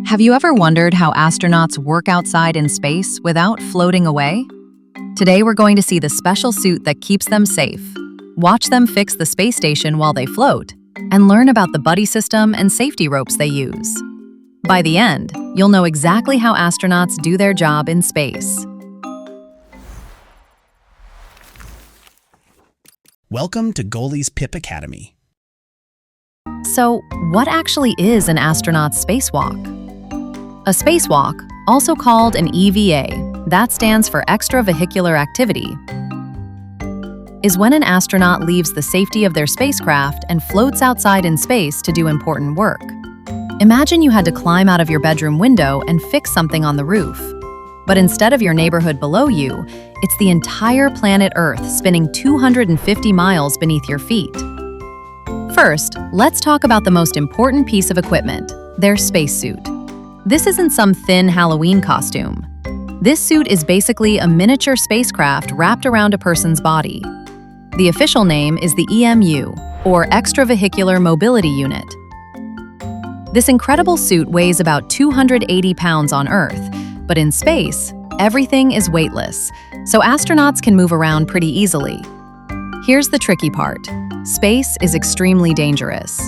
Have you ever wondered how astronauts work outside in space without floating away? Today we're going to see the special suit that keeps them safe, watch them fix the space station while they float, and learn about the buddy system and safety ropes they use. By the end, you'll know exactly how astronauts do their job in space. Welcome to Goalie's Pip Academy. So, what actually is an astronaut's spacewalk? A spacewalk, also called an EVA, that stands for Extravehicular Activity, is when an astronaut leaves the safety of their spacecraft and floats outside in space to do important work. Imagine you had to climb out of your bedroom window and fix something on the roof. But instead of your neighborhood below you, it's the entire planet Earth spinning 250 miles beneath your feet. First, let's talk about the most important piece of equipment, their spacesuit. This isn't some thin Halloween costume. This suit is basically a miniature spacecraft wrapped around a person's body. The official name is the EMU, or Extravehicular Mobility Unit. This incredible suit weighs about 280 pounds on Earth, but in space, everything is weightless, so astronauts can move around pretty easily. Here's the tricky part. Space is extremely dangerous.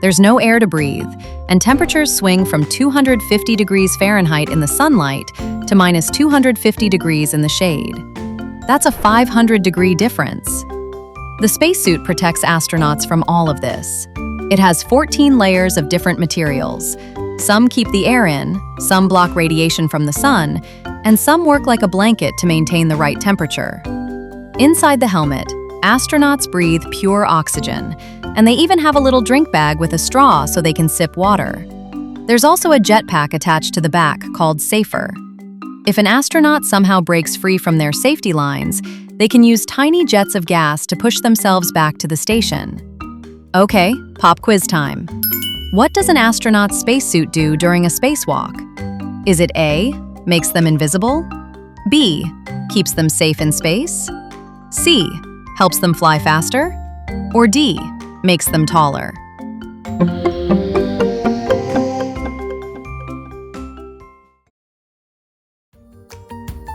There's no air to breathe, and temperatures swing from 250 degrees Fahrenheit in the sunlight to minus 250 degrees in the shade. That's a 500-degree difference. The spacesuit protects astronauts from all of this. It has 14 layers of different materials. Some keep the air in, some block radiation from the sun, and some work like a blanket to maintain the right temperature. Inside the helmet, astronauts breathe pure oxygen, and they even have a little drink bag with a straw so they can sip water. There's also a jetpack attached to the back called Safer. If an astronaut somehow breaks free from their safety lines, they can use tiny jets of gas to push themselves back to the station. Okay, pop quiz time. What does an astronaut's spacesuit do during a spacewalk? Is it A, makes them invisible? B, keeps them safe in space? C, helps them fly faster? Or D, makes them taller?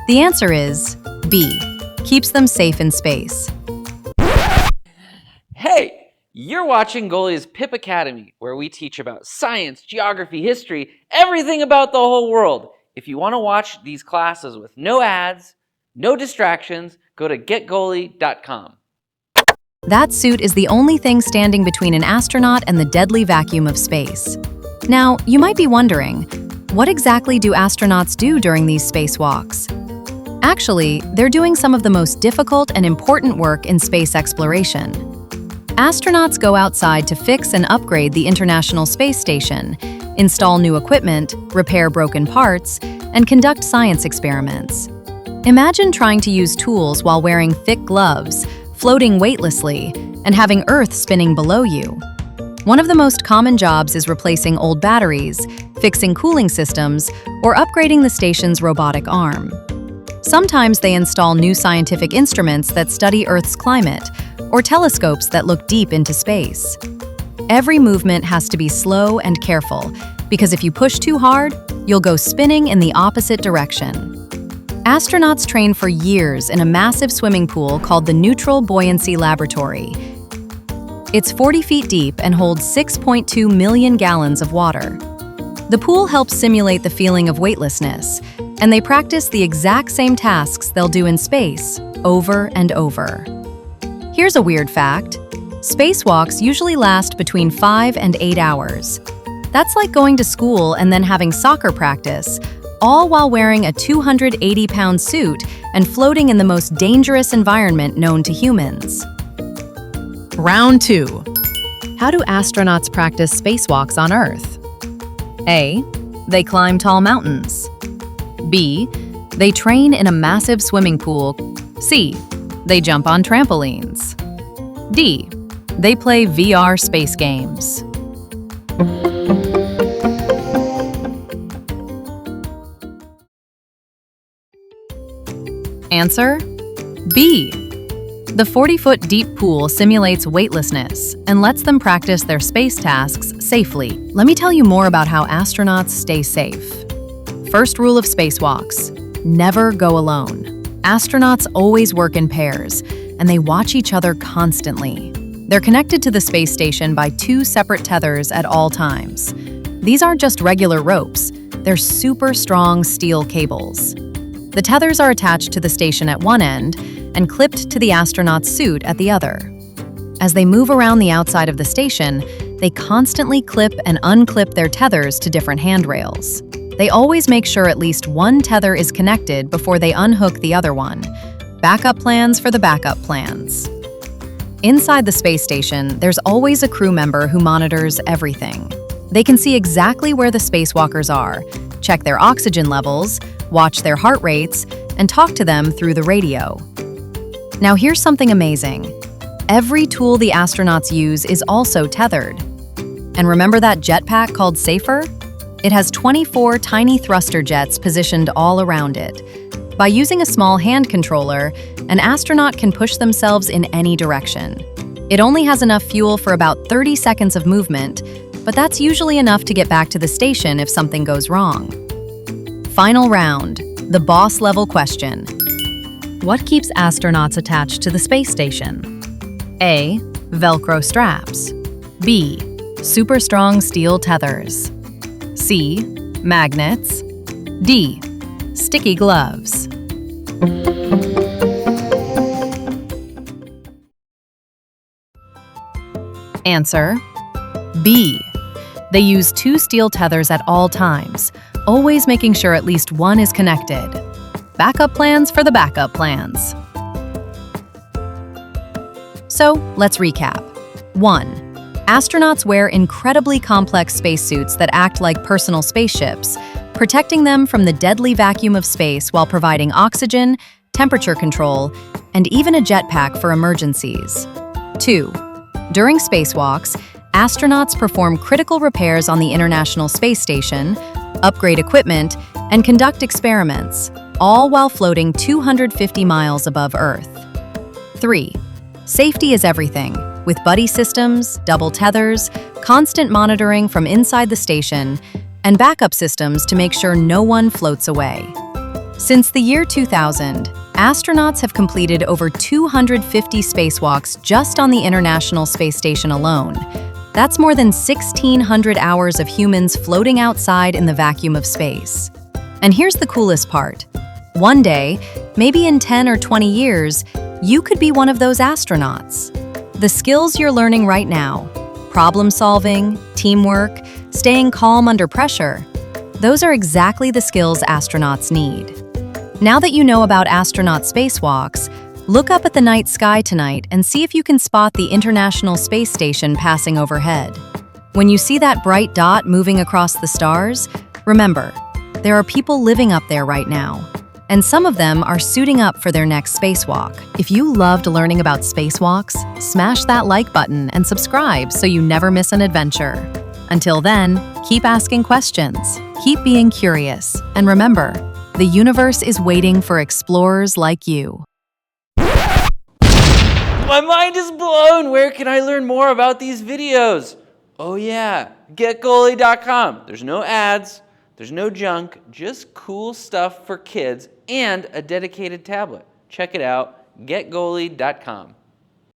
The answer is B, keeps them safe in space. Hey, you're watching Goalie's Pip Academy, where we teach about science, geography, history, everything about the whole world. If you want to watch these classes with no ads, no distractions, go to getgoalie.com. That suit is the only thing standing between an astronaut and the deadly vacuum of space. Now, you might be wondering, what exactly do astronauts do during these spacewalks? Actually, they're doing some of the most difficult and important work in space exploration. Astronauts go outside to fix and upgrade the International Space Station, install new equipment, repair broken parts, and conduct science experiments. Imagine trying to use tools while wearing thick gloves, floating weightlessly, and having Earth spinning below you. One of the most common jobs is replacing old batteries, fixing cooling systems, or upgrading the station's robotic arm. Sometimes they install new scientific instruments that study Earth's climate, or telescopes that look deep into space. Every movement has to be slow and careful, because if you push too hard, you'll go spinning in the opposite direction. Astronauts train for years in a massive swimming pool called the Neutral Buoyancy Laboratory. It's 40 feet deep and holds 6.2 million gallons of water. The pool helps simulate the feeling of weightlessness, and they practice the exact same tasks they'll do in space, over and over. Here's a weird fact. Spacewalks usually last between 5 and 8 hours. That's like going to school and then having soccer practice, all while wearing a 280-pound suit and floating in the most dangerous environment known to humans. Round 2. How do astronauts practice spacewalks on Earth? A. They climb tall mountains. B. They train in a massive swimming pool. C. They jump on trampolines. D. They play VR space games. Answer: B. The 40-foot deep pool simulates weightlessness and lets them practice their space tasks safely. Let me tell you more about how astronauts stay safe. First rule of spacewalks: never go alone. Astronauts always work in pairs, and they watch each other constantly. They're connected to the space station by 2 separate tethers at all times. These aren't just regular ropes, they're super strong steel cables. The tethers are attached to the station at one end and clipped to the astronaut's suit at the other. As they move around the outside of the station, they constantly clip and unclip their tethers to different handrails. They always make sure at least one tether is connected before they unhook the other one. Backup plans for the backup plans. Inside the space station, there's always a crew member who monitors everything. They can see exactly where the spacewalkers are, check their oxygen levels, watch their heart rates, and talk to them through the radio. Now here's something amazing. Every tool the astronauts use is also tethered. And remember that jetpack called Safer? It has 24 tiny thruster jets positioned all around it. By using a small hand controller, an astronaut can push themselves in any direction. It only has enough fuel for about 30 seconds of movement, but that's usually enough to get back to the station if something goes wrong. Final round, the boss level question. What keeps astronauts attached to the space station? A. Velcro straps. B. Super strong steel tethers. C. Magnets. D. Sticky gloves. Answer: B. They use 2 steel tethers at all times, always making sure at least one is connected. Backup plans for the backup plans. So, let's recap. 1. Astronauts wear incredibly complex spacesuits that act like personal spaceships, protecting them from the deadly vacuum of space while providing oxygen, temperature control, and even a jetpack for emergencies. 2. During spacewalks, astronauts perform critical repairs on the International Space Station, upgrade equipment, and conduct experiments, all while floating 250 miles above Earth. 3. Safety is everything, with buddy systems, double tethers, constant monitoring from inside the station, and backup systems to make sure no one floats away. Since the year 2000, astronauts have completed over 250 spacewalks just on the International Space Station alone. That's more than 1,600 hours of humans floating outside in the vacuum of space. And here's the coolest part. One day, maybe in 10 or 20 years, you could be one of those astronauts. The skills you're learning right now, problem solving, teamwork, staying calm under pressure, those are exactly the skills astronauts need. Now that you know about astronaut spacewalks, look up at the night sky tonight and see if you can spot the International Space Station passing overhead. When you see that bright dot moving across the stars, remember, there are people living up there right now, and some of them are suiting up for their next spacewalk. If you loved learning about spacewalks, smash that like button and subscribe so you never miss an adventure. Until then, keep asking questions, keep being curious, and remember, the universe is waiting for explorers like you. My mind is blown! Where can I learn more about these videos? Oh yeah, getgoalie.com. There's no ads, there's no junk, just cool stuff for kids and a dedicated tablet. Check it out, getgoalie.com.